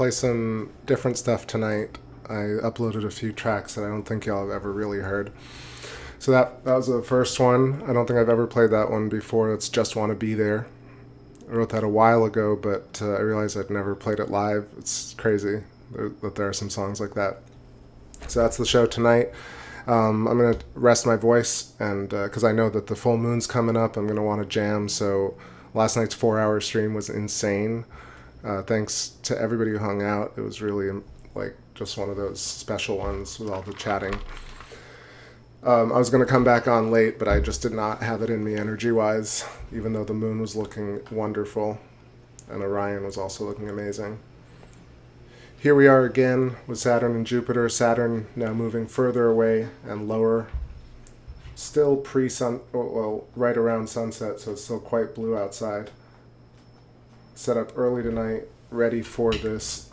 play some different stuff tonight. I uploaded a few tracks that I don't think y'all have ever really heard. So that was the first one. I don't think I've ever played that one before. It's Just Wanna Be There. I wrote that a while ago, but I realized I'd never played it live. It's crazy that there are some songs like that. So that's the show tonight. I'm going to rest my voice, and because I know that the full moon's coming up, I'm going to want to jam. So last night's 4-hour stream was insane. Thanks to everybody who hung out. It was really like just one of those special ones with all the chatting. I was going to come back on late, but I just did not have it in me energy-wise, even though the moon was looking wonderful, and Orion was also looking amazing. Here we are again with Saturn and Jupiter. Saturn now moving further away and lower. Still pre-sun, well, right around sunset, so it's still quite blue outside. Set up early tonight, ready for this,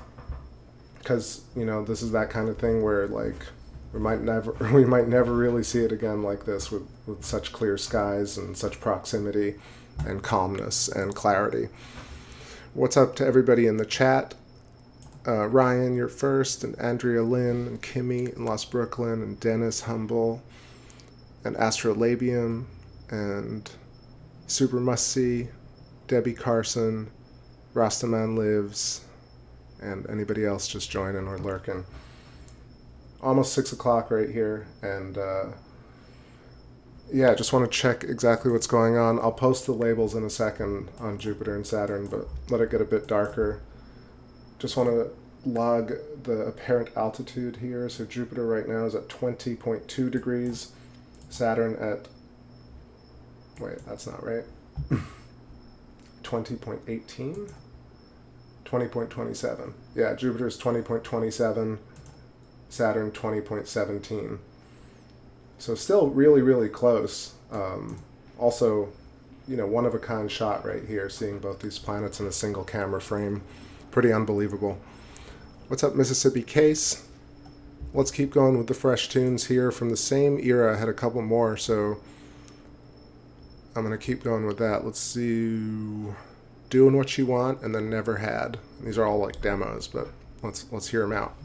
because, you know, this is that kind of thing where, like, we might never really see it again like this with such clear skies and such proximity and calmness and clarity. What's up to everybody in the chat? Ryan, you're first, and Andrea Lynn, and Kimmy in Lost Brooklyn, and Dennis Humble, and Astrolabium, and Super Must See, Debbie Carson, Rastaman Lives, and anybody else just joining or lurking. Almost 6 o'clock right here, and yeah, just want to check exactly what's going on. I'll post the labels in a second on Jupiter and Saturn, but let it get a bit darker. Just want to log the apparent altitude here. So Jupiter right now is at 20.2 degrees. Saturn at, wait, that's not right. 20.18? 20.27. Yeah, Jupiter's 20.27. Saturn 20.17. So still really, really close. Also, you know, one-of-a-kind shot right here, seeing both these planets in a single camera frame. Pretty unbelievable. What's up, Mississippi Case? Let's keep going with the fresh tunes here from the same era. I had a couple more, so I'm going to keep going with that. Let's see. Doing What You Want and then Never Had. These are all like demos, but let's hear them out.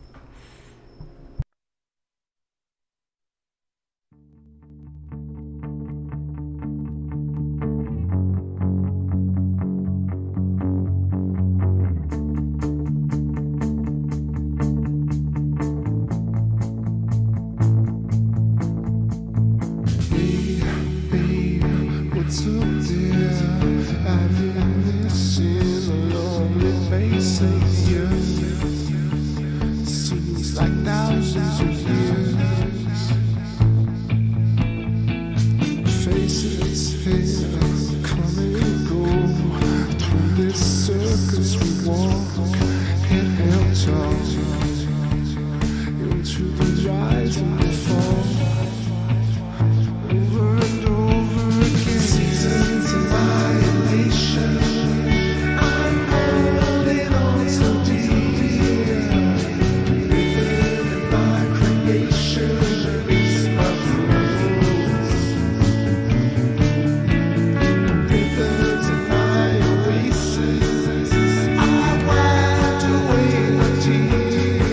Away,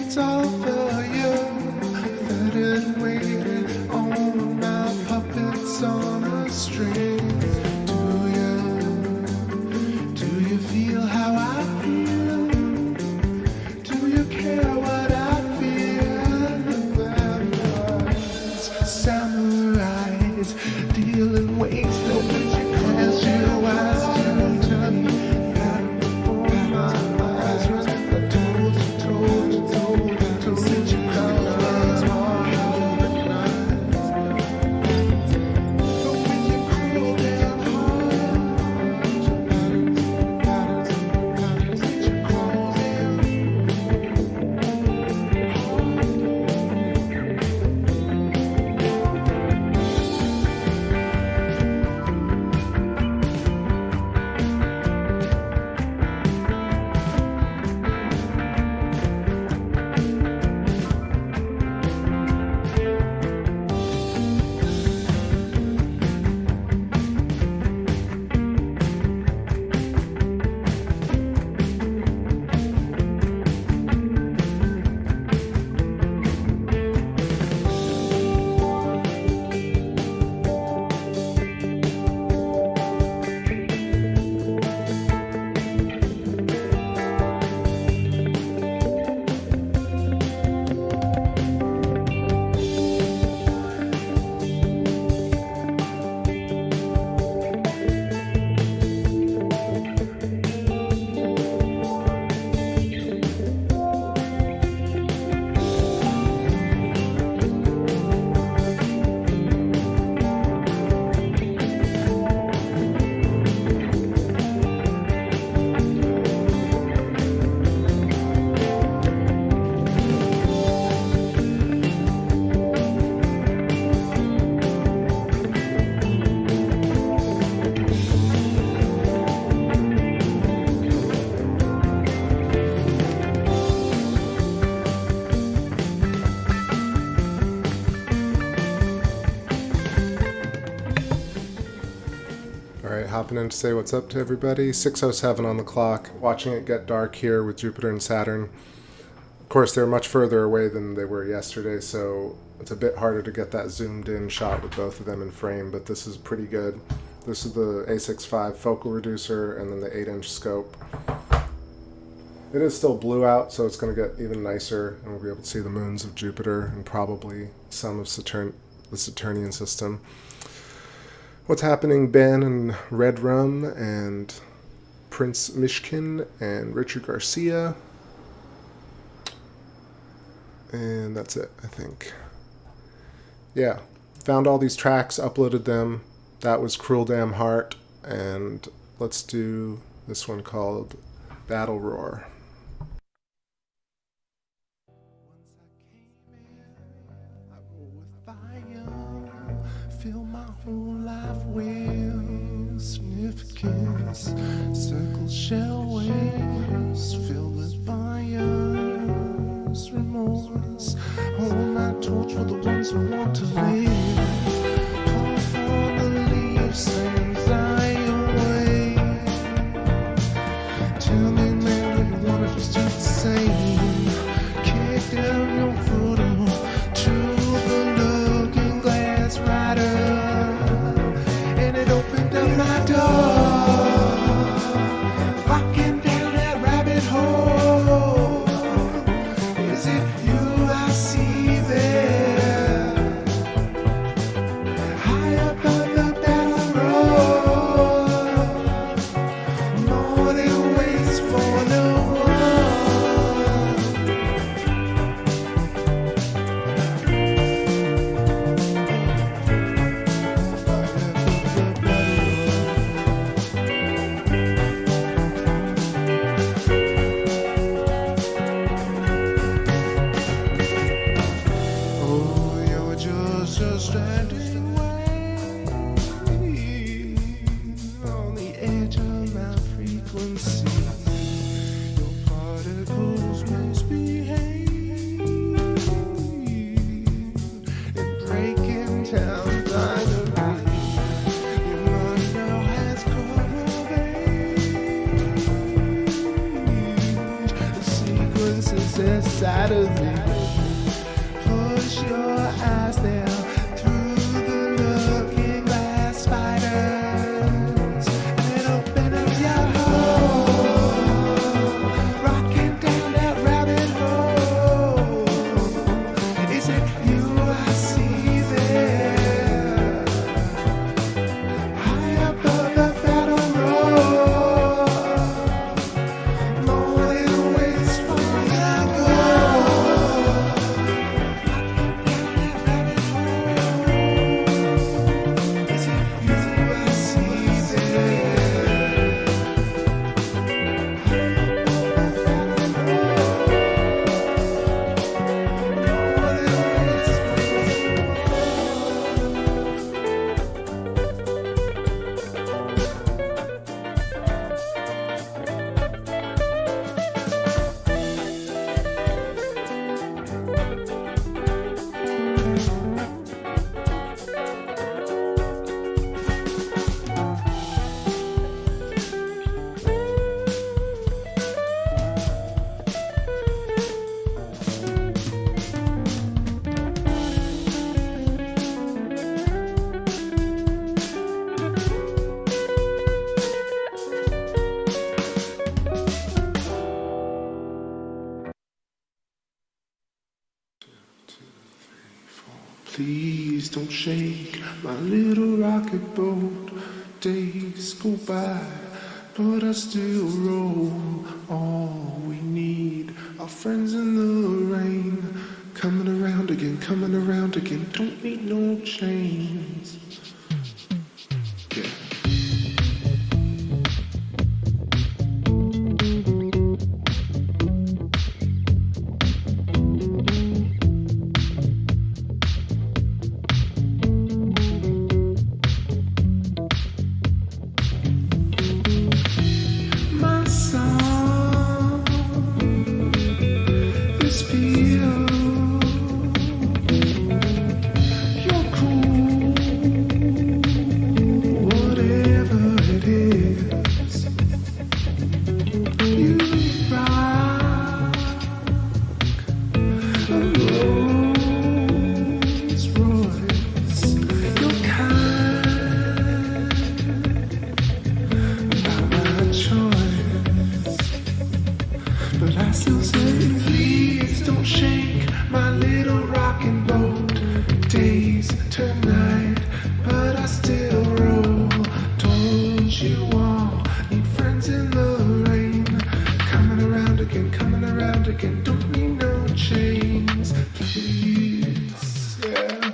it's all for you. That and waiting on my puppets on a string. Do you feel how I feel? Do you care what I feel? Vampires, samurais, dealing ways that would you close your eyes to turn back before my eyes. I told you that you colors are recognized. But when you cruel down hard, patterns that you close in. Hopping in to say what's up to everybody. 6:07 on the clock. Watching it get dark here with Jupiter and Saturn. Of course, they're much further away than they were yesterday, so it's a bit harder to get that zoomed in shot with both of them in frame, but this is pretty good. This is the A6V focal reducer and then the 8-inch scope. It is still blue out, so it's going to get even nicer, and we'll be able to see the moons of Jupiter and probably some of Saturn, the Saturnian system. What's happening, Ben and Red Rum and Prince Mishkin and Richard Garcia. And that's it, I think. Yeah, found all these tracks, uploaded them. That was Cruel Damn Heart. And let's do this one called Battle Roar. Fill my whole life with significance. Circle shell waves filled with fires, remorse. Hold my torch for the ones who want to live. Call for the leaves and fly away. Tell me, man, do you want it just the same? Kick down your foot to the looking glass rider. My door, walking down that rabbit hole. Is it you I see there? High above the battle road, more than waits for no one. universes inside of me. Push your eyes down through the looking glass spiders and open up your heart, rocking down that rabbit hole. Is it you I see there, high above the battle roar? Morning waits for your Is it you I see there? Please don't shake my little rocket boat. Days go by, but I still roll. All we need are friends in the rain. Coming around again, coming around again. Don't need no chains. Yeah. My song is feel. You're cool, whatever it is. You rock a Rolls Royce. You're kind by my choice, but I still say, please don't shake my little rocking boat. Days turn night, but I still roll. Told you all, need friends in the rain. Coming around again, coming around again. Don't need no chains, please. Yeah.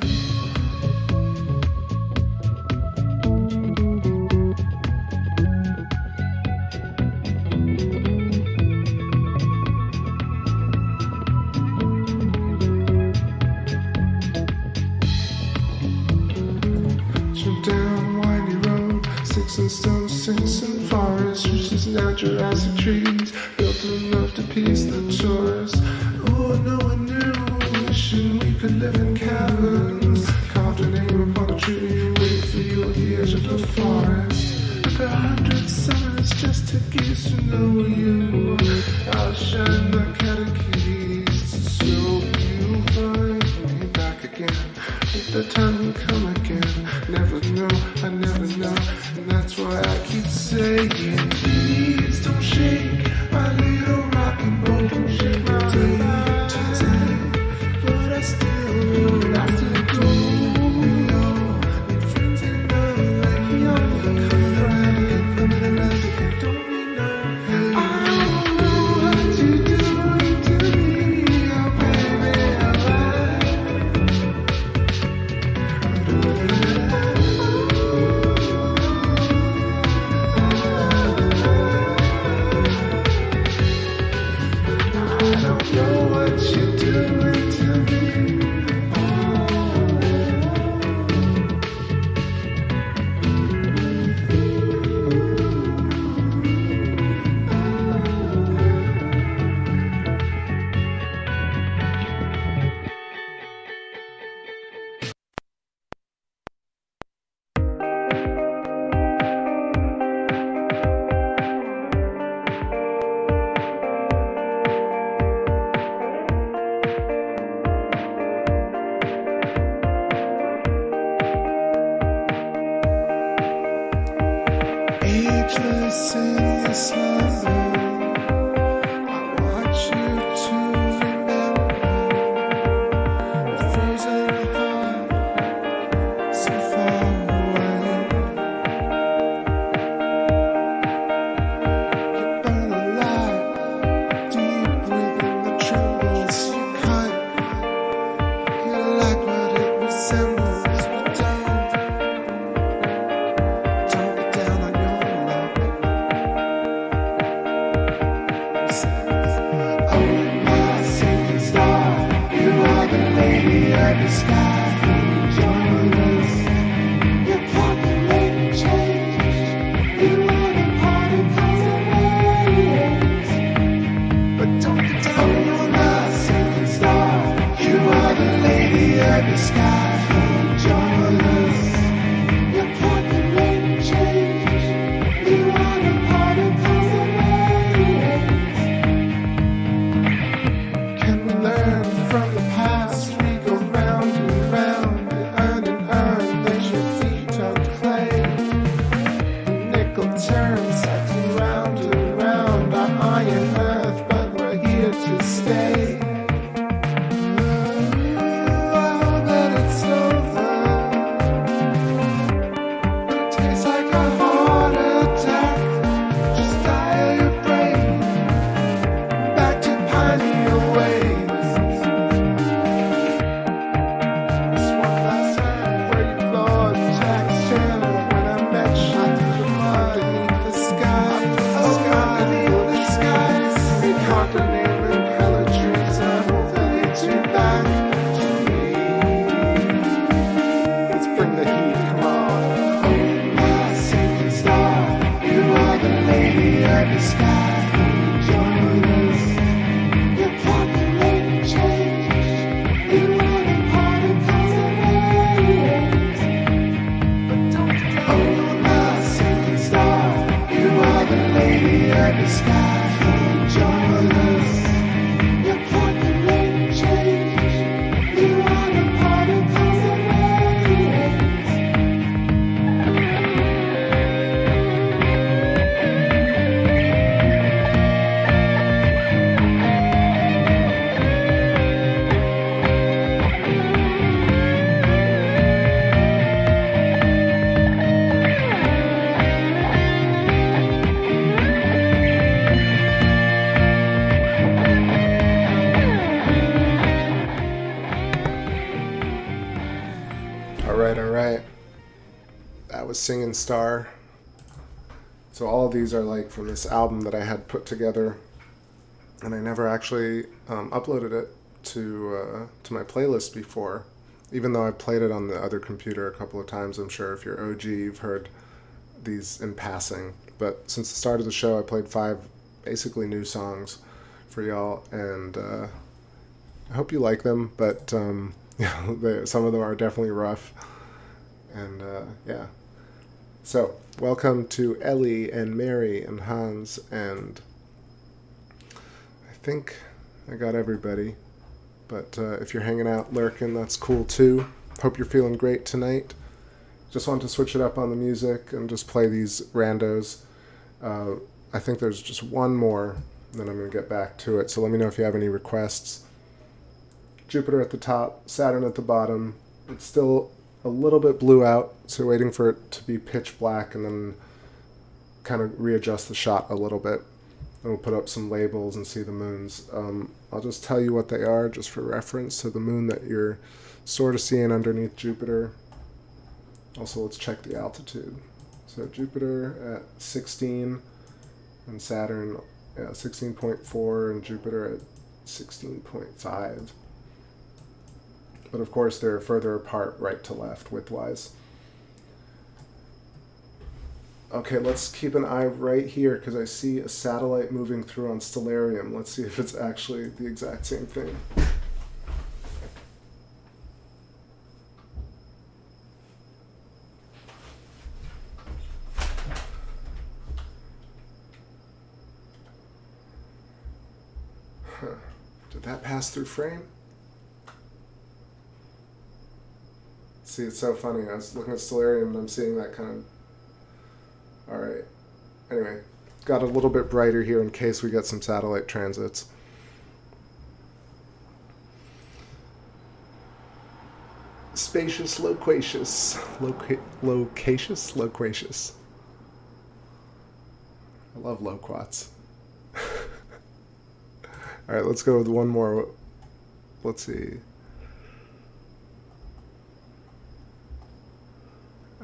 Jump down windy road, sticks and stones, sinks and forests, reaches now Jurassic trees, built enough to piece the tourists. Oh, no one knew, wishing we could live in caverns, carved a name upon a tree, wait for you at the edge of the forest. Took 100 summers just to get to know you. I'll shine my catechies so you find me back again. If the time will come again, never know, I never know, and that's why I keep saying, please don't shake my little rocking boat. Don't shake my days, but I still roll. I still go. Need friends in the rain. Coming around again, coming around again. Don't need no help. I don't know what you're doing to me, oh baby, I don't know what you're doing to me. sing a slumber. I want you to remember a frozen heart so far away. You burn alive deep within the trembles you cut. You like what it resembles, but don't get down on your luck. Oh, my sinking star, you are the lady of the sky. Join us, you're calculating change. You are the particles and radiance. But don't get down on your luck, sinking star. You are the lady of the sky. Join us, you're calculating change. You are the particles and radiance. Can we learn from the past? We go round and round, and let your feet turn clay. The nickel turns, cycling round and round our iron earth, but we're here to stay. Oh, that it's over, but it tastes like a heart attack. Just dial your brain back to pioneer ways. This one last time, where you floored Jack's channel when I met you through the mud beneath the skies. Oh, beneath the skies. We conquer neighboring trees. I hope that leads you back to me. Let's bring the heat, come on. Oh, my sinking star, you are the lady of the sky. Join us, you're calculating change. You are the particles and radiance. But don't get down. Oh, my sinking star, you are the lady of the sky. Join us, you're calculating change. You are the particles and radiance. All right. That was Singing Star. So all of these are like from this album that I had put together, and I never actually uploaded it to my playlist before, even though I played it on the other computer a couple of times. I'm sure if you're OG, you've heard these in passing. But since the start of the show, I played 5 basically new songs for y'all, and I hope you like them. But some of them are definitely rough, and yeah. So welcome to Ellie and Mary and Hans, and I think I got everybody. But if you're hanging out, lurking, that's cool too. Hope you're feeling great tonight. Just want to switch it up on the music and just play these randos. I think there's just one more, then I'm going to get back to it. So let me know if you have any requests. Jupiter at the top, Saturn at the bottom. It's still a little bit blue out, so waiting for it to be pitch black and then kind of readjust the shot a little bit. And we'll put up some labels and see the moons. I'll just tell you what they are just for reference. So the moon that you're sort of seeing underneath Jupiter. Also, let's check the altitude. So Jupiter at 16 and Saturn at 16.4 and Jupiter at 16.5. But of course, they're further apart right to left widthwise. Okay, let's keep an eye right here because I see a satellite moving through on Stellarium. Let's see if it's actually the exact same thing. Did that pass through frame? See, it's so funny. I was looking at Stellarium and I'm seeing that kind of... Alright. Anyway, got a little bit brighter here in case we get some satellite transits. Spacious, loquacious. Loquacious? Loquacious. I love loquats. Alright, let's go with one more. Let's see.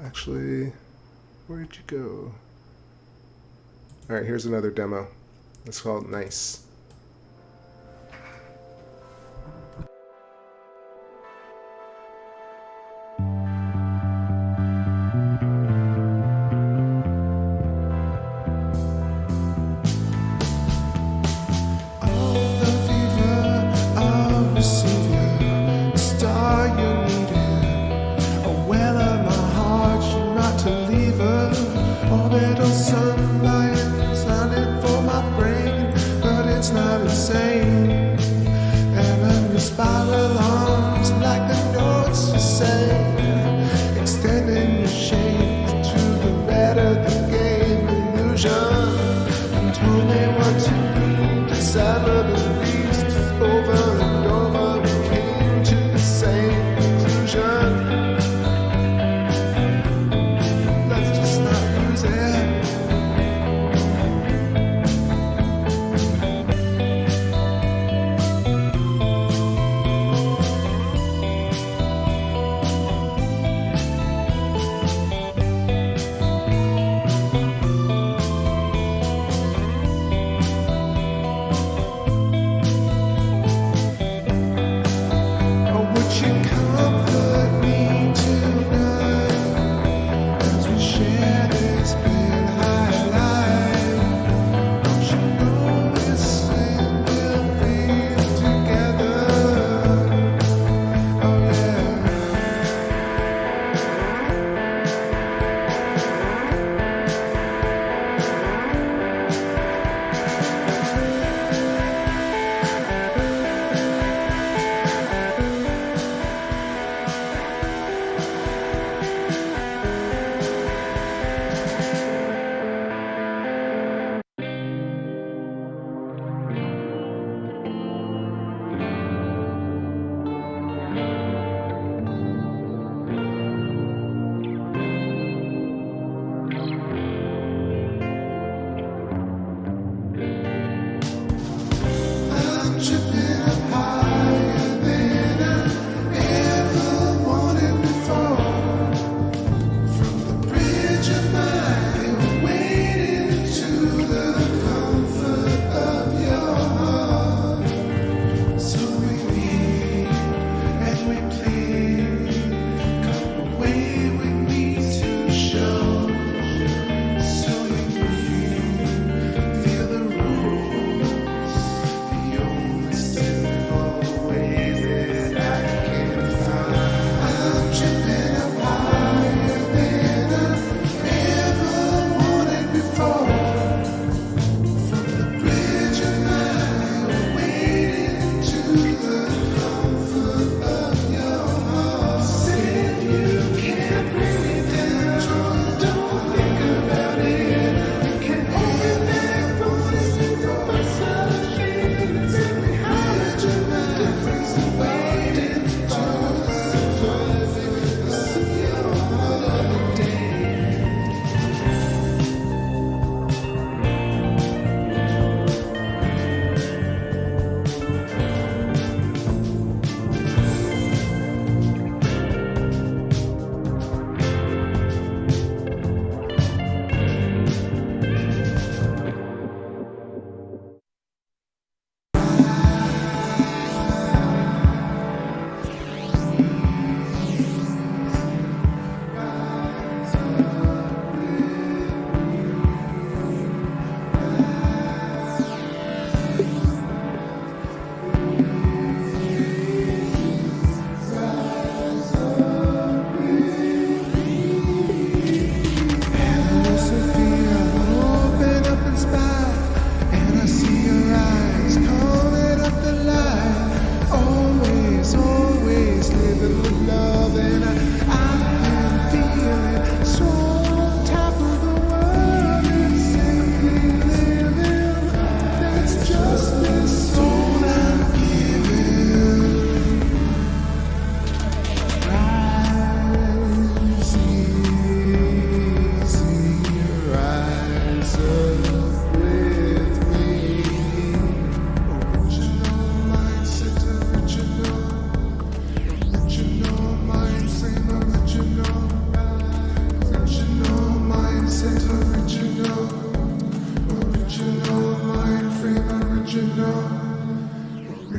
Actually, where'd you go? Alright, here's another demo. It's called Nice.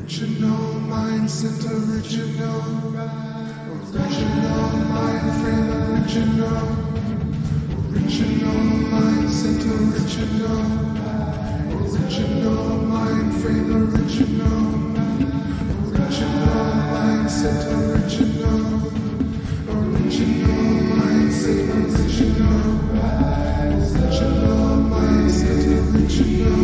Original mindset, original mindframe, original mindset, original mindframe, original mindset, original mindset, original mindset, original mindset, original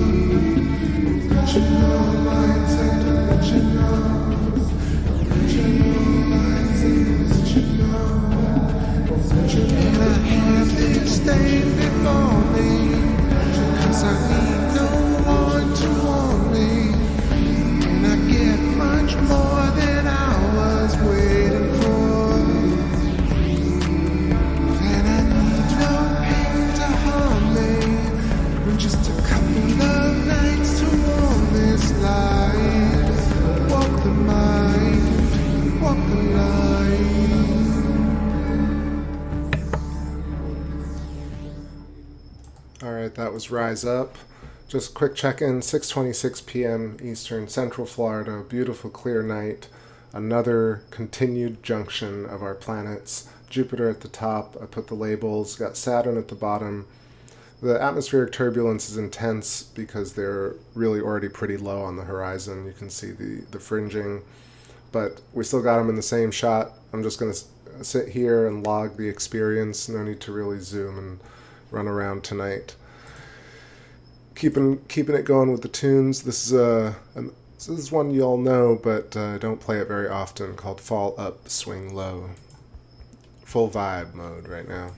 and I have this thing before me, 'cause I need no one to warn me, and I get much more than I was waiting for, and I need no pain to harm me, just a couple of nights to warm this life, walk the mind, walk the line. Alright, that was Rise Up. Just quick check-in, 6:26 p.m. Eastern, Central Florida. Beautiful clear night. Another continued junction of our planets. Jupiter at the top. I put the labels. Got Saturn at the bottom. The atmospheric turbulence is intense because they're really already pretty low on the horizon. You can see the fringing. But we still got them in the same shot. I'm just going to sit here and log the experience. No need to really zoom and run around tonight. Keeping it going with the tunes. This is one you all know, but I don't play it very often, called Fall Up, Swing Low. Full vibe mode right now.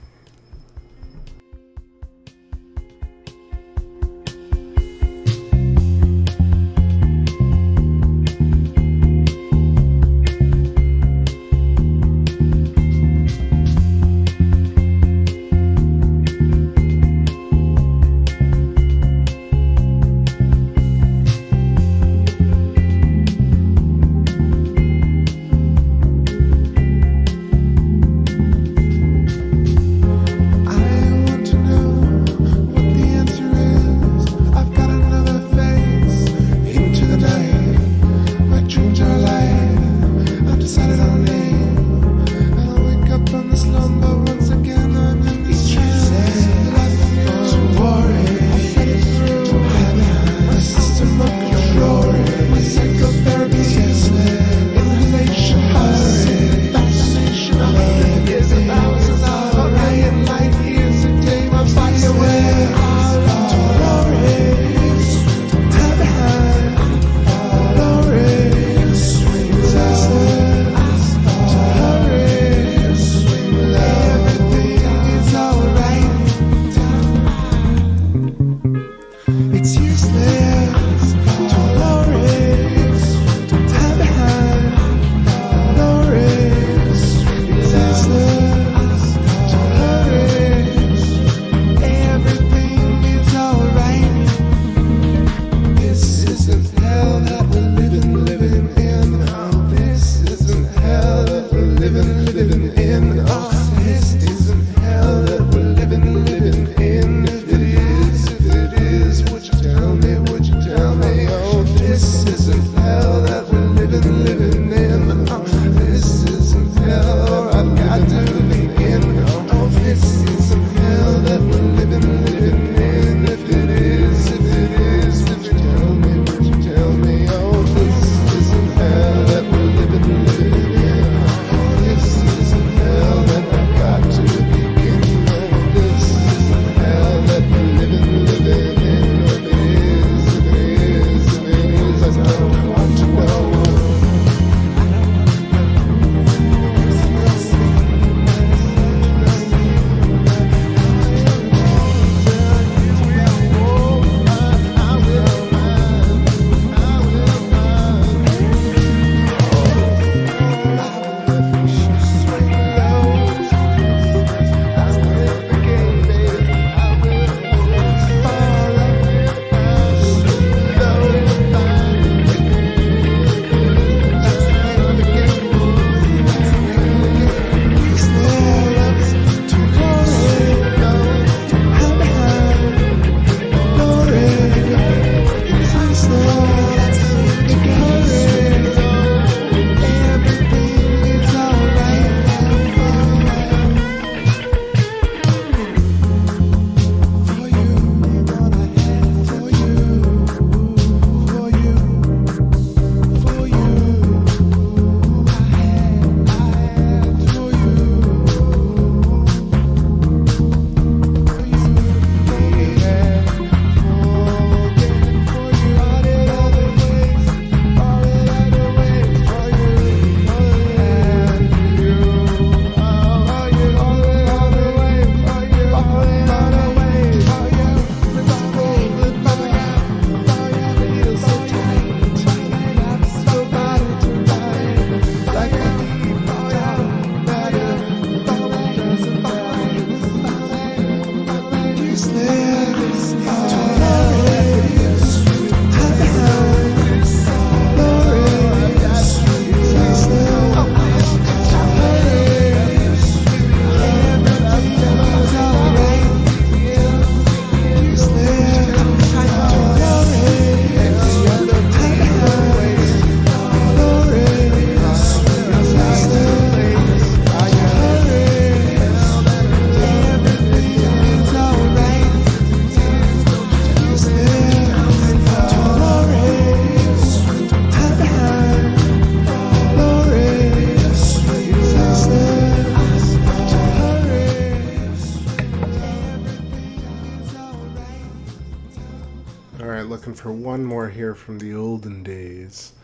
for one more here from the olden days.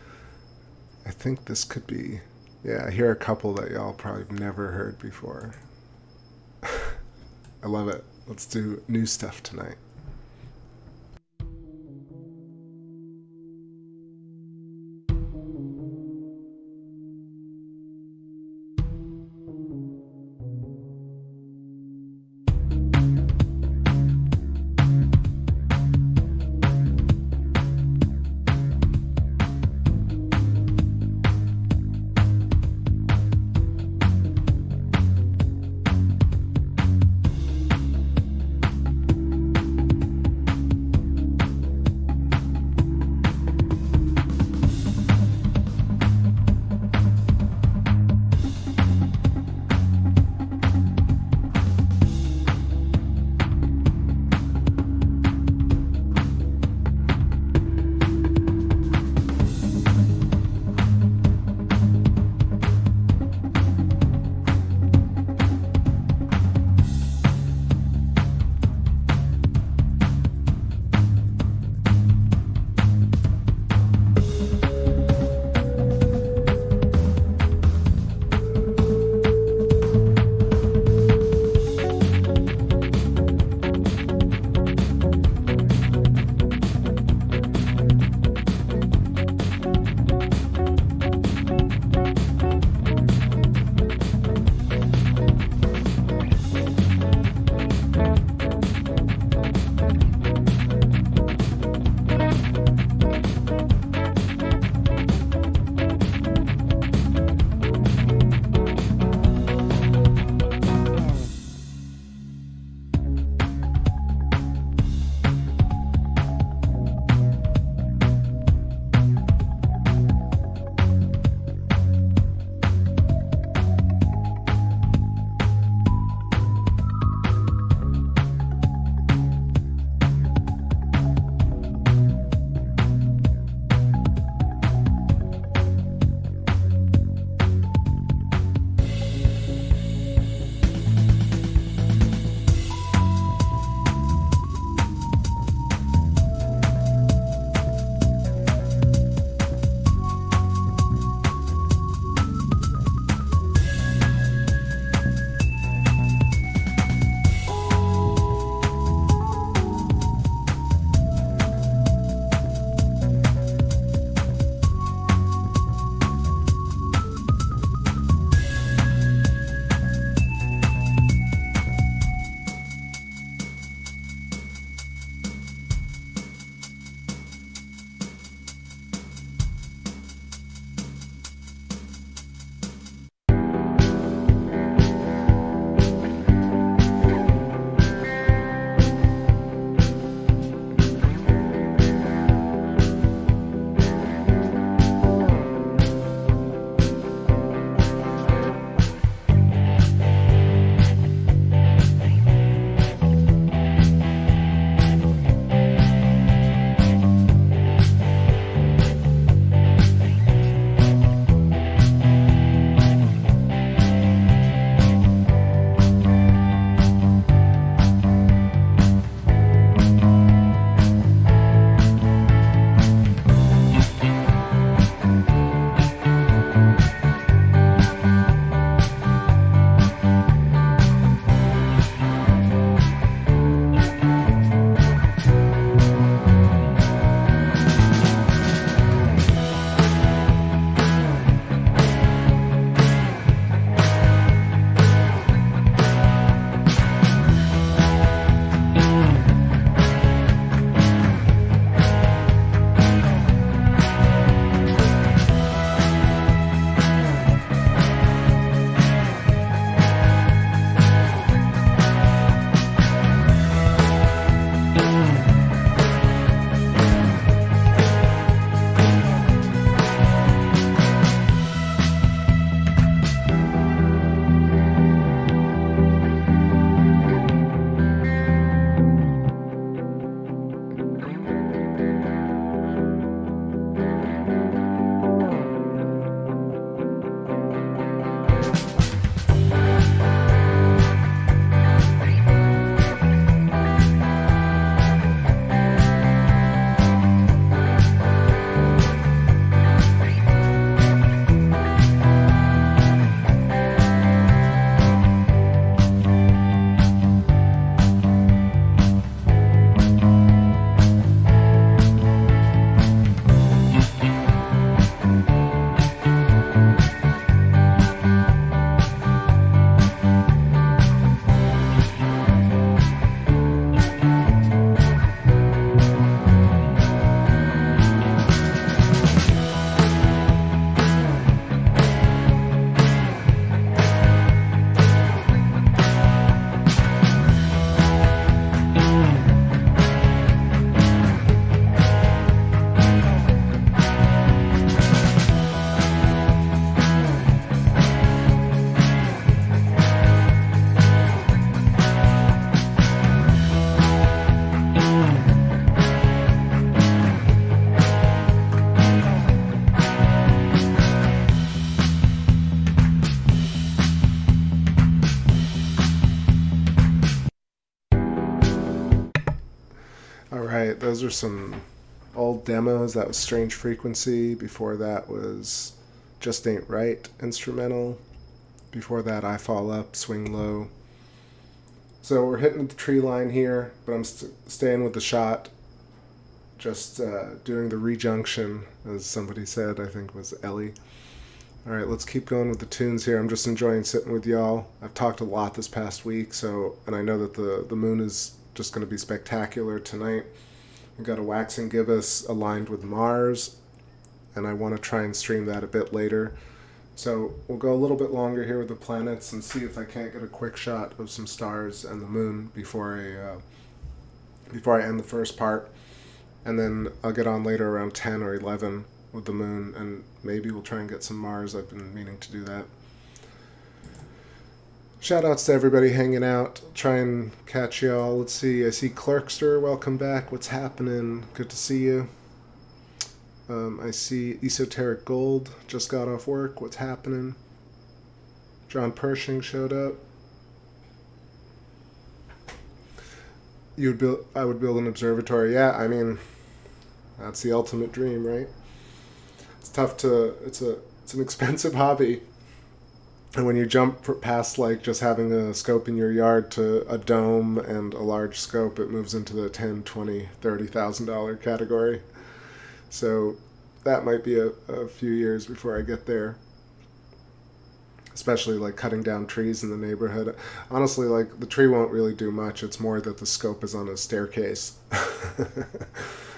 I think this could be, yeah, I hear a couple that y'all probably have never heard before. I love it. Let's do new stuff tonight. those are some old demos. That was Strange Frequency. Before that was Just Ain't Right instrumental. Before that, I Fall Up, Swing Low. So we're hitting the tree line here, but I'm staying with the shot. Just doing the rejunction, as somebody said, I think was Ellie. Alright, let's keep going with the tunes here. I'm just enjoying sitting with y'all. I've talked a lot this past week, and I know that the moon is just going to be spectacular tonight. We've got a waxing gibbous aligned with Mars, and I want to try and stream that a bit later. So we'll go a little bit longer here with the planets and see if I can't get a quick shot of some stars and the moon before I end the first part. And then I'll get on later around 10 or 11 with the moon, and maybe we'll try and get some Mars. I've been meaning to do that. Shout outs to everybody hanging out. Try and catch y'all. Let's see. I see Clerkster. Welcome back. What's happening? Good to see you. I see Esoteric Gold. Just got off work. What's happening? John Pershing showed up. I would build an observatory. Yeah, I mean, that's the ultimate dream, right? It's tough to. It's an expensive hobby. And when you jump past like just having a scope in your yard to a dome and a large scope, it moves into the $10,000, $20,000, $30,000 category. So that might be a few years before I get there. Especially like cutting down trees in the neighborhood. Honestly, like the tree won't really do much. It's more that the scope is on a staircase.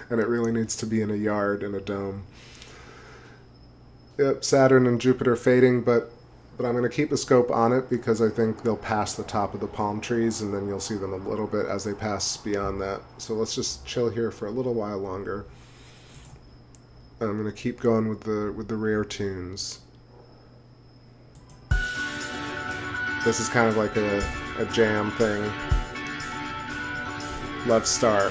And it really needs to be in a yard, in a dome. Yep, Saturn and Jupiter fading, but I'm going to keep the scope on it because I think they'll pass the top of the palm trees, and then you'll see them a little bit as they pass beyond that. So let's just chill here for a little while longer. I'm going to keep going with the rare tunes. This is kind of like a jam thing. Love Star.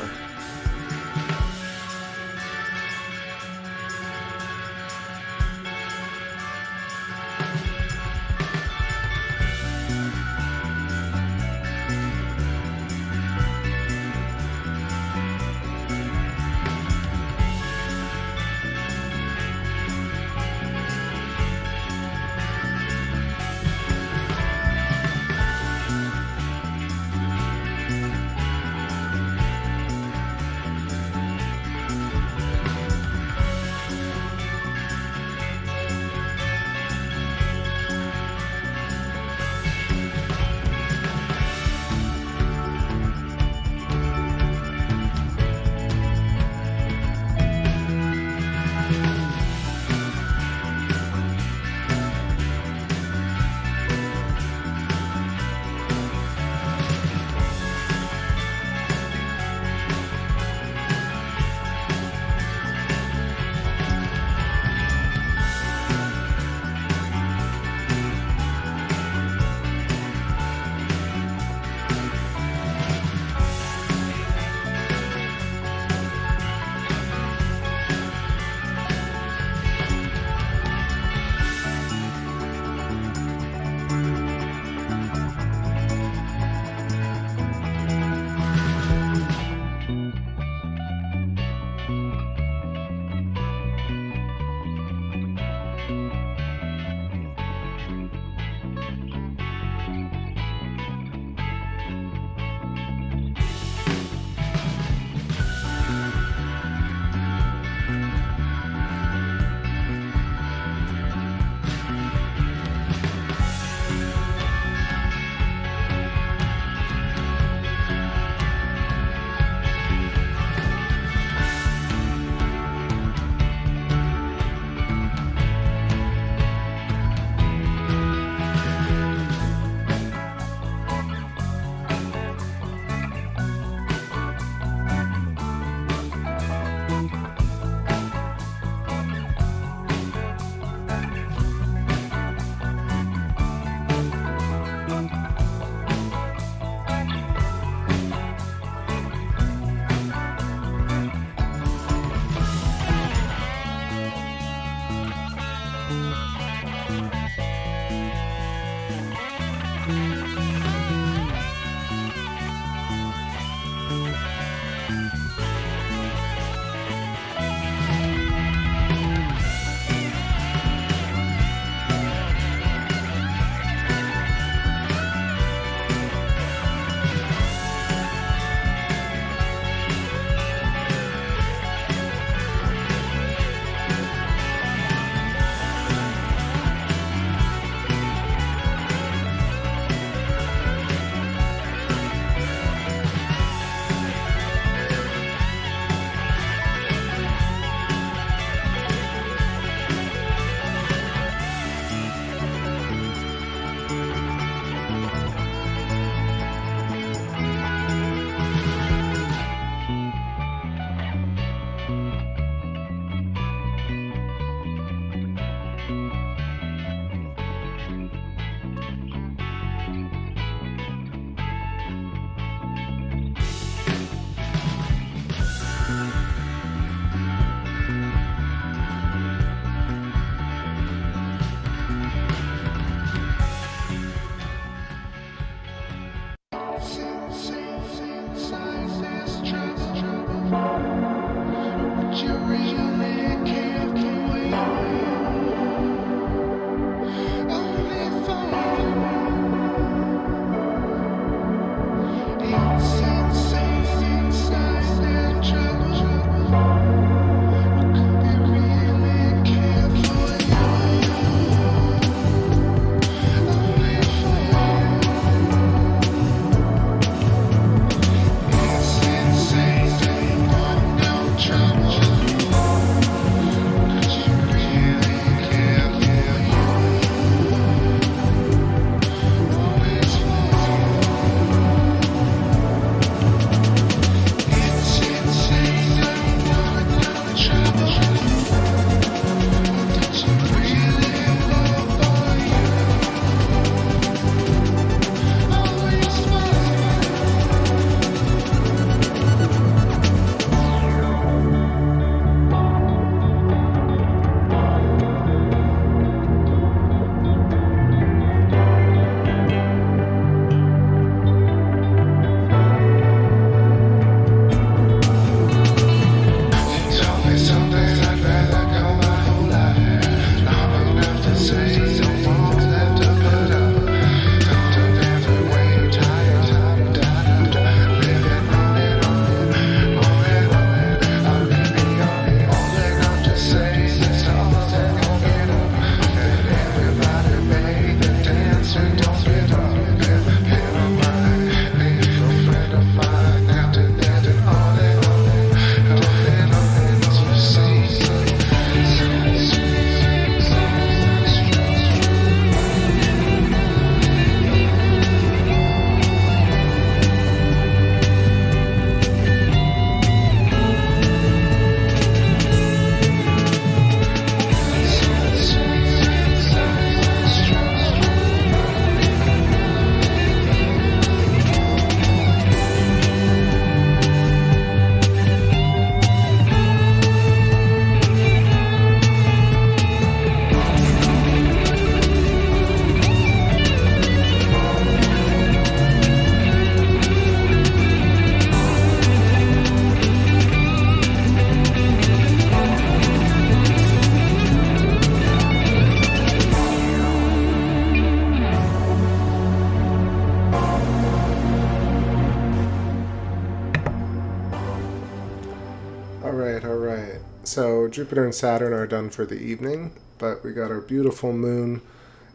So Jupiter and Saturn are done for the evening, but we got our beautiful moon.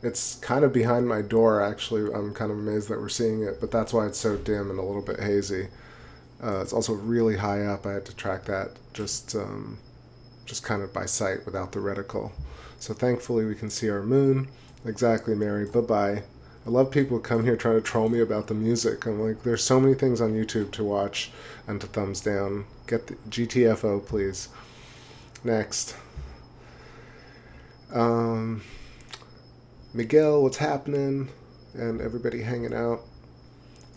It's kind of behind my door, actually. I'm kind of amazed that we're seeing it, but that's why it's so dim and a little bit hazy. It's also really high up. I had to track that just kind of by sight without the reticle. So thankfully we can see our moon. Exactly, Mary. Bye-bye. I love people who come here trying to troll me about the music. I'm like, there's so many things on YouTube to watch and to thumbs down. Get the GTFO, please. Next. Miguel, what's happening? And everybody hanging out.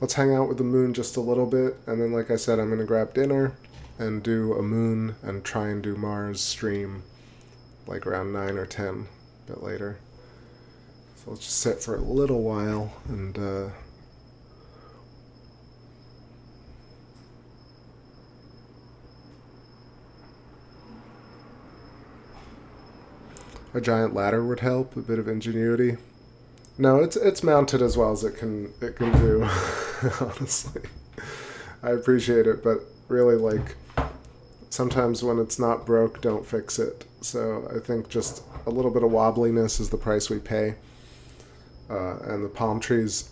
Let's hang out with the moon just a little bit, and then, like I said, I'm going to grab dinner and do a moon and try and do Mars stream like around 9 or 10, a bit later. So let's just sit for a little while and a giant ladder would help, a bit of ingenuity. No, it's mounted as well as it can do. Honestly, I appreciate it, but really, like, sometimes when it's not broke, don't fix it. So I think just a little bit of wobbliness is the price we pay. And the palm trees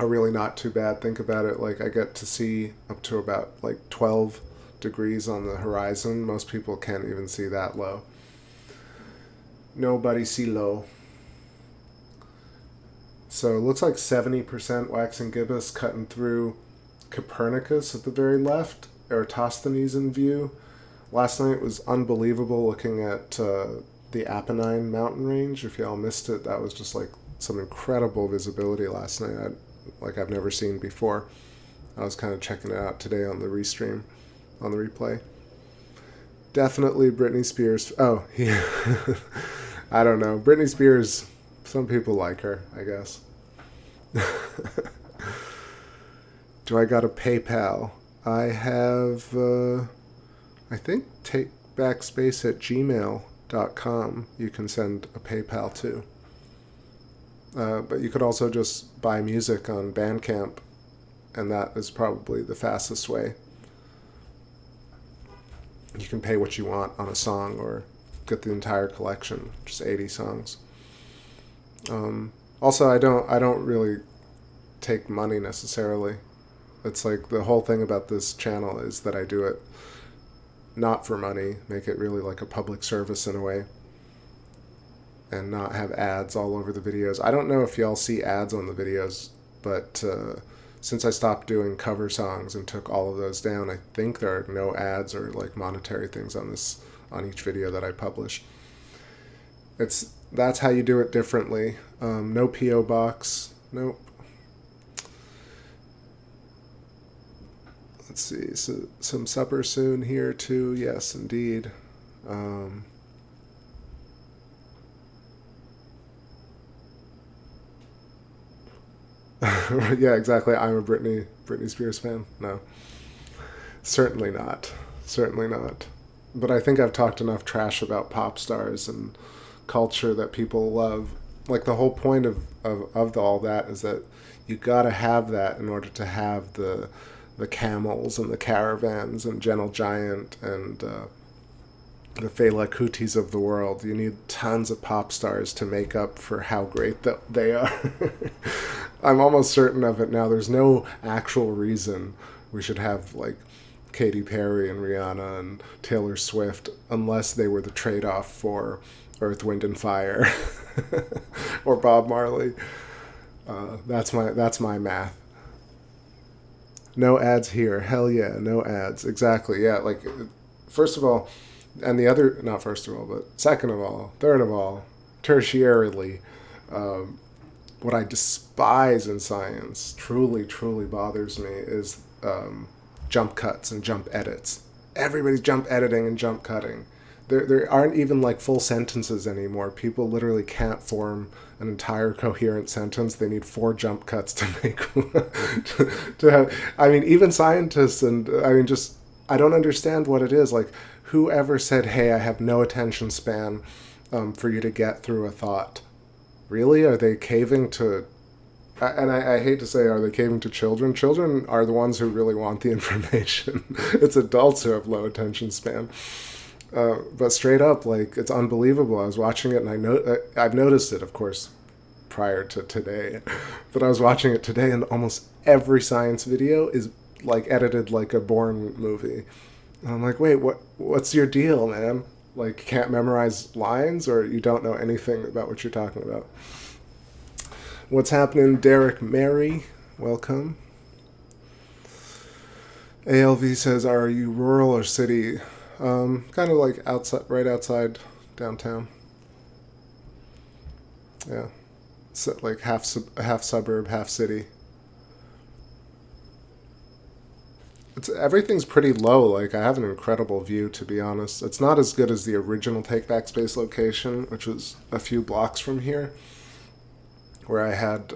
are really not too bad. Think about it, like I get to see up to about like 12 degrees on the horizon. Most people can't even see that low. Nobody see low. So it looks like 70% waxing gibbous cutting through Copernicus at the very left, Eratosthenes in view. Last night was unbelievable looking at the Apennine mountain range. If y'all missed it, that was just like some incredible visibility last night, like I've never seen before. I was kind of checking it out today on the restream, on the replay. Definitely Britney Spears. Oh, yeah. I don't know. Britney Spears, some people like her, I guess. Do I got a PayPal? I have, I think, TakeBackSpace@gmail.com. You can send a PayPal to. But you could also just buy music on Bandcamp, and that is probably the fastest way. You can pay what you want on a song or get the entire collection, just 80 songs. Also, I don't really take money necessarily. It's like the whole thing about this channel is that I do it not for money, make it really like a public service in a way, and not have ads all over the videos. I don't know if y'all see ads on the videos, but since I stopped doing cover songs and took all of those down, I think there are no ads or like monetary things on each video that I publish. That's how you do it differently. No P.O. box. Nope. Let's see. So, some supper soon here too. Yes, indeed. Yeah, exactly. I'm a Britney Spears fan. No, certainly not. Certainly not. But I think I've talked enough trash about pop stars and culture that people love. Like the whole point of all that is that you gotta have that in order to have the Camels and the Caravans and Gentle Giant and the Fela Kutis of the world. You need tons of pop stars to make up for how great they are. I'm almost certain of it now. There's no actual reason we should have like Katy Perry and Rihanna and Taylor Swift unless they were the trade-off for Earth, Wind, and Fire or Bob Marley. That's my math. No ads here. Hell yeah, no ads. Exactly. Yeah, like first of all, and the other, not first of all, but second of all, third of all, tertiarily, what I despise in science, truly, truly bothers me, is jump cuts and jump edits. Everybody's jump editing and jump cutting. There aren't even like full sentences anymore. People literally can't form an entire coherent sentence. They need 4 jump cuts to make to have. I mean, even scientists, and I mean, just I don't understand what it is. Like, whoever said, "Hey, I have no attention span for you to get through a thought"? Really? Are they caving to? And I hate to say, are they caving to children? Children are the ones who really want the information. It's adults who have low attention span. But straight up, like, it's unbelievable. I was watching it, and I've noticed it, of course, prior to today, but I was watching it today, and almost every science video is like edited like a Bourne movie. And I'm like, wait, what's your deal, man? Like, can't memorize lines, or you don't know anything about what you're talking about? What's happening, Derek Mary? Welcome. ALV says, are you rural or city? Kind of like outside, right outside downtown. Yeah. So like half suburb, half city. Everything's pretty low. Like, I have an incredible view, to be honest. It's not as good as the original TakeBackSpace location, which was a few blocks from here, where I had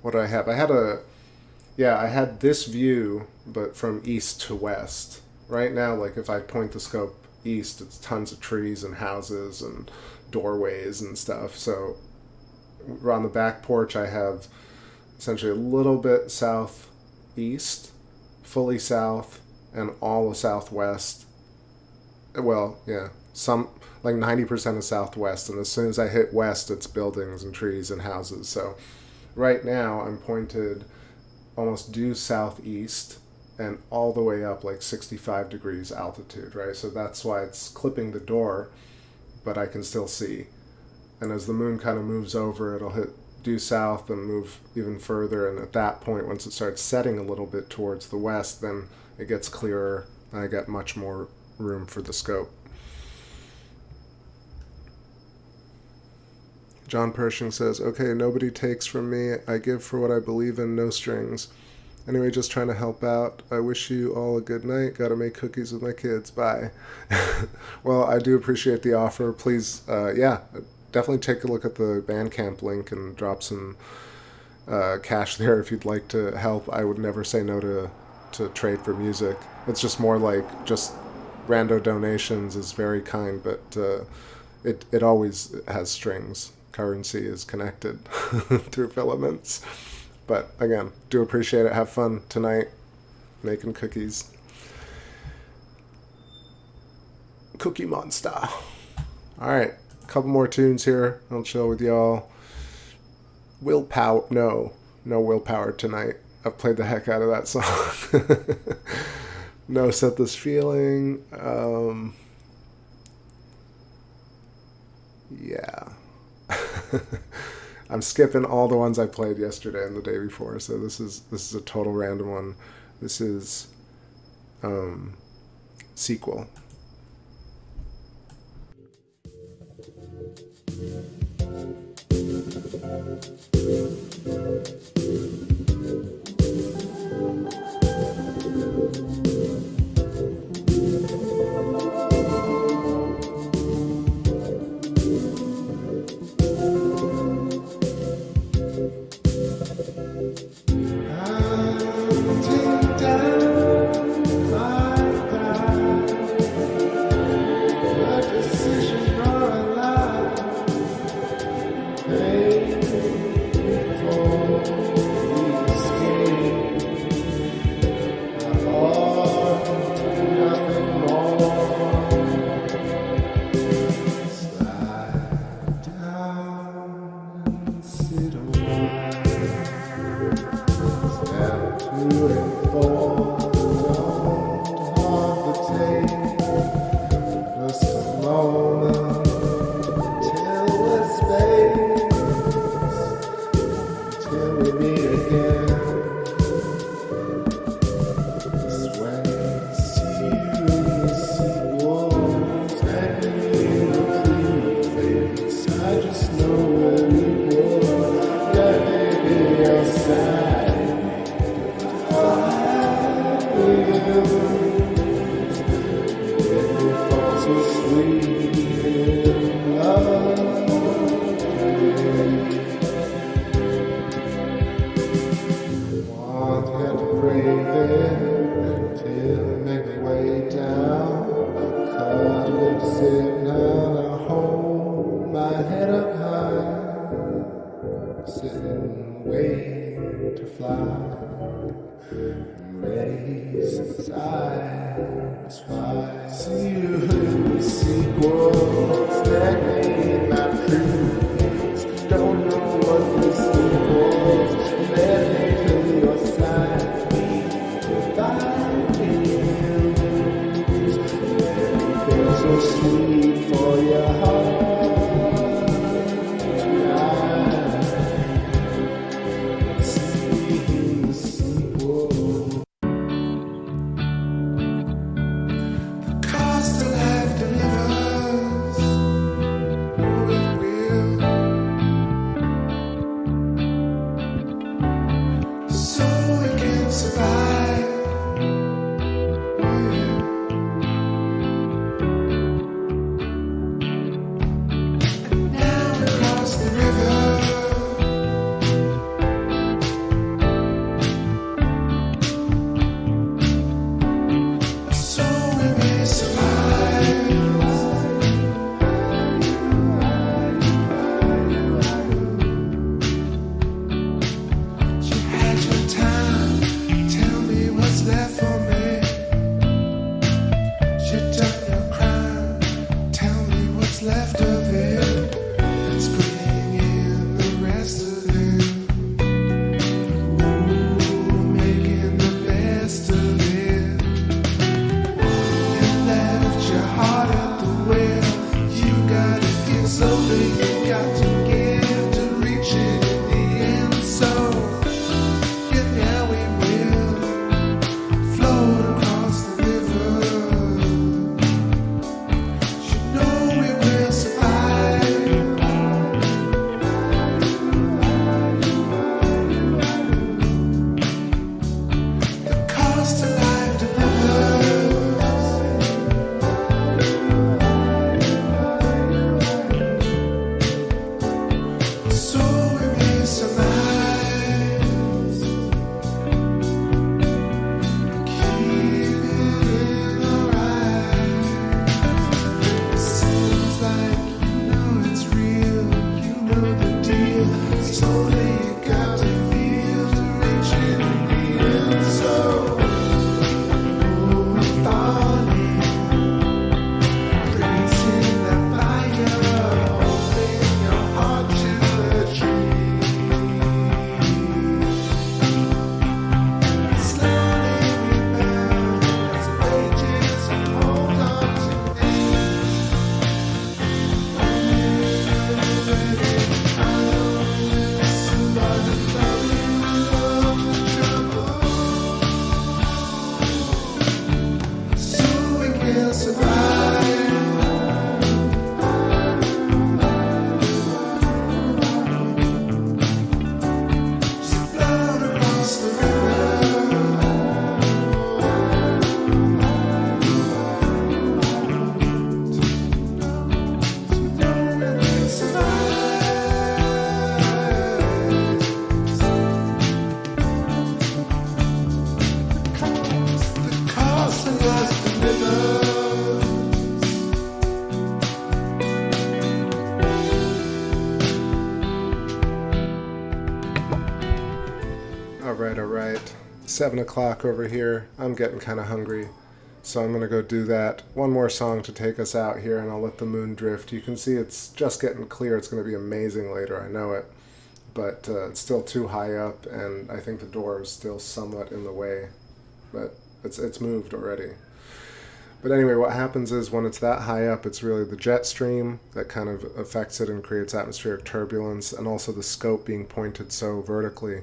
what did I have? I had this view, but from east to west. Right now, like, if I point the scope east, it's tons of trees and houses and doorways and stuff. So on the back porch, I have essentially a little bit southeast, fully south, and all of southwest. Well, yeah, some like 90% of southwest, and as soon as I hit west, it's buildings and trees and houses. So right now, I'm pointed almost due southeast and all the way up like 65 degrees altitude, right? So that's why it's clipping the door, but I can still see. And as the moon kind of moves over, it'll hit due south and move even further. And at that point, once it starts setting a little bit towards the west, then it gets clearer and I get much more room for the scope. John Pershing says, okay, nobody takes from me. I give for what I believe in, no strings. Anyway, just trying to help out. I wish you all a good night. Gotta make cookies with my kids. Bye. Well, I do appreciate the offer. Please, definitely take a look at the Bandcamp link and drop some cash there if you'd like to help. I would never say no to trade for music. It's just more like just rando donations is very kind, but it always has strings. Currency is connected through filaments. But again, do appreciate it. Have fun tonight making cookies. Cookie Monster. All right, a couple more tunes here. I'll chill with y'all. Willpower. No Willpower tonight. I've played the heck out of that song. No Set This Feeling. Yeah. I'm skipping all the ones I played yesterday and the day before, so this is a total random one. This is Sequel. ready since I was 5. See you in the sequels that made my previous. Don't know what this equals. Let me feel your side. We divide anything so sweet for your heart. Alright. 7 o'clock over here. I'm getting kind of hungry, so I'm going to go do that. One more song to take us out here, and I'll let the moon drift. You can see it's just getting clear. It's going to be amazing later, I know it. But it's still too high up, and I think the door is still somewhat in the way. But it's moved already. But anyway, what happens is when it's that high up, it's really the jet stream that kind of affects it and creates atmospheric turbulence, and also the scope being pointed so vertically,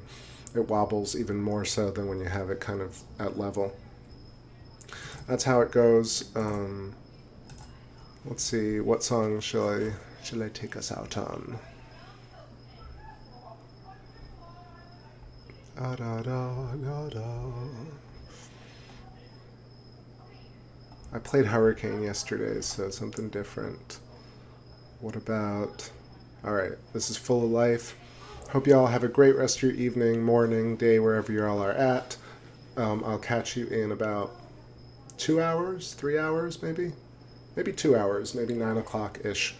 it wobbles even more so than when you have it kind of at level. That's how it goes. Let's see, what song shall I take us out on? Da, da, da, da, da. I played Hurricane yesterday, so something different. What about... Alright, this is Full of Life. Hope you all have a great rest of your evening, morning, day, wherever you all are at. I'll catch you in about 2 hours, 3 hours maybe? Maybe 2 hours, maybe 9 o'clock-ish.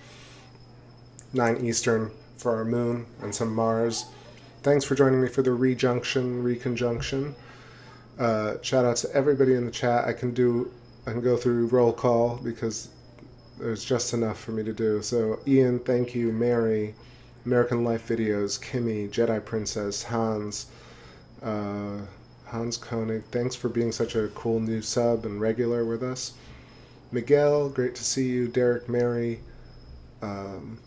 9 Eastern for our moon and some Mars. Thanks for joining me for the reconjunction. Shout out to everybody in the chat. I can go through roll call because there's just enough for me to do. So Ian, thank you. Mary, American Life Videos, Kimmy, Jedi Princess, Hans Koenig, thanks for being such a cool new sub and regular with us. Miguel, great to see you. Derek, Mary, of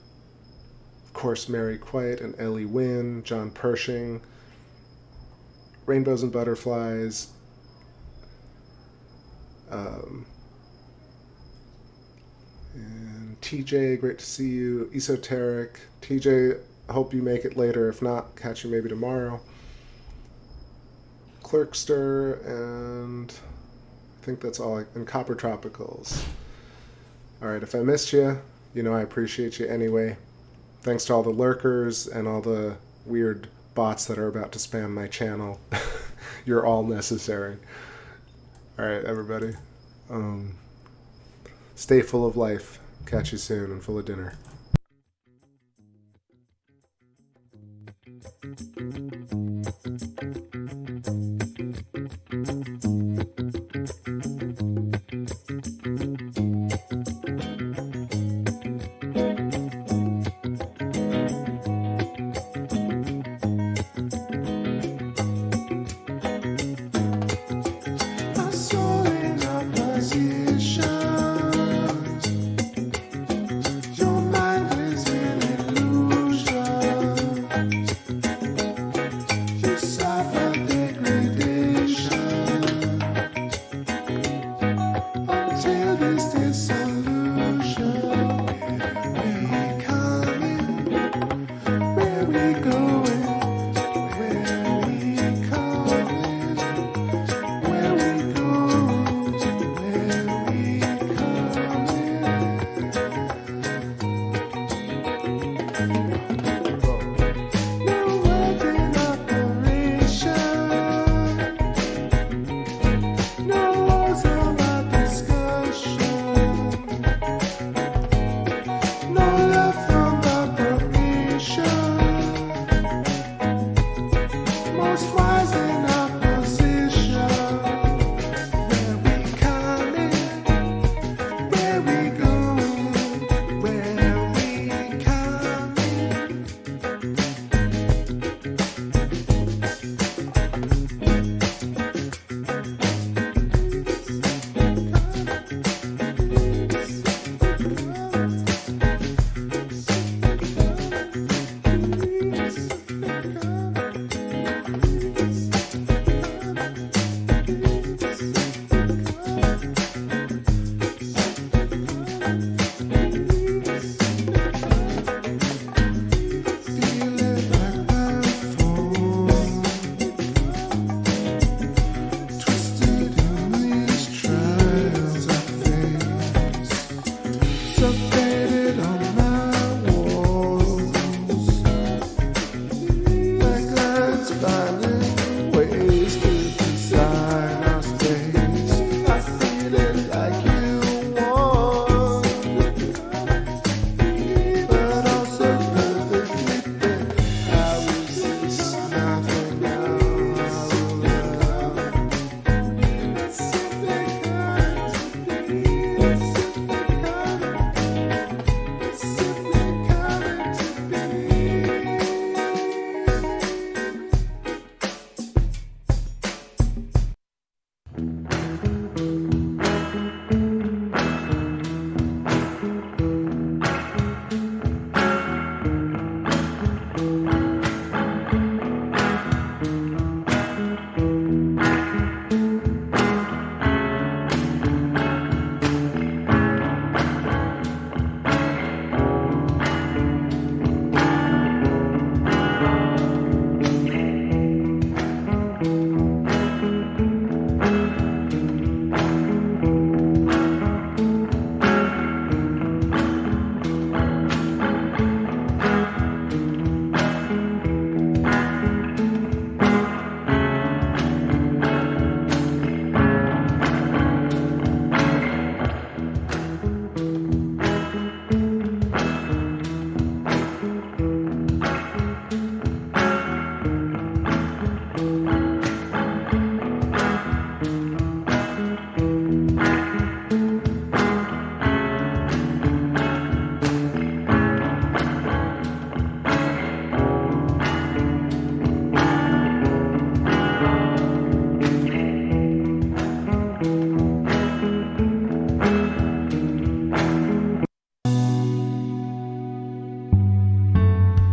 course Mary Quiet and Ellie Wynn, John Pershing, Rainbows and Butterflies, and TJ, great to see you. Esoteric, TJ, hope you make it later. If not, catch you maybe tomorrow. Clerkster, and I think that's all. And Copper Tropicals. Alright, if I missed you, you know I appreciate you anyway. Thanks to all the lurkers and all the weird bots that are about to spam my channel. You're all necessary. Alright, everybody. Stay full of life. Catch you soon and full of dinner. Where we go.